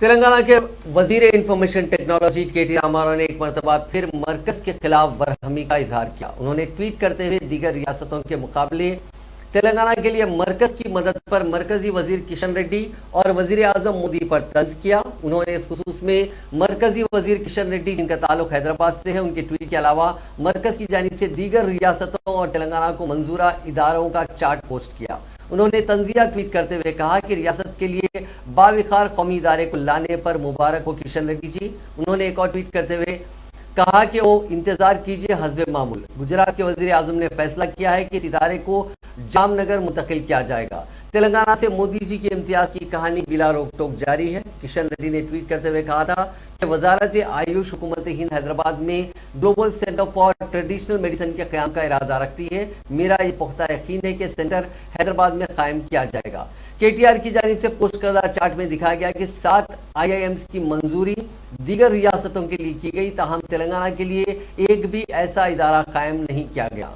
تلنگانہ کے وزیر information technology کے.ٹی. رامانوان نے ایک مرتبہ پھر مرکز کے خلاف برہمی کا اظہار کیا۔ انہوں نے ٹویٹ کرتے ہوئے دیگر ریاستوں کے مقابلے تلنگانہ کے لیے مرکز کی مدد پر مرکزی وزیر کشن ریڈی اور وزیر اعظم مودی پر طنز کیا۔ انہوں نے اس خصوص میں مرکزی وزیر کشن ریڈی جن کا تعلق حیدرآباد سے ہے ان کے ٹویٹ کے علاوہ مرکز کی جانب سے دیگر ریاستوں اور تلنگانہ کو منظورہ اداروں کا چارٹ پوسٹ کیا۔ انہوں نے تنزیہ ٹویٹ کرتے ہوئے کہا کہ ریاست کے لیے باوقار قومی ادارے کو لانے پر مبارک ہو کشن ریڈی جی۔ انہوں نے ایک اور ٹویٹ کرتے ہوئے کہا کہ وہ انتظار کیجئے حسب معمول۔ گجرات کے وزیر اعظم نے فیصلہ کیا ہے کہ اس ادارے کو جام نگر منتقل کیا جائے گا۔ تلنگانہ سے مودی جی کی امتیاز کی کہانی بلا روک ٹوک جاری ہے۔ کشن ریڈی نے ٹویٹ کرتے ہوئے کہا تھا کہ وزارت آیوش حکومت ہند حیدرآباد میں global centre for traditional medicine کے قیام کا ارادہ رکھتی ہے۔ میرا یہ پختہ یقین ہے کہ سینٹر حیدرآباد میں قائم کیا جائے گا۔ کے.ٹی.آر کی جانب سے پوسٹ کردہ چارٹ میں دکھایا گیا کہ 7 IIMs کی منظوری دیگر ریاستوں کے لیے کی گئی، تاہم تلنگانہ کے لیے ایک بھی ایسا ادارہ قائم نہیں کیا گیا۔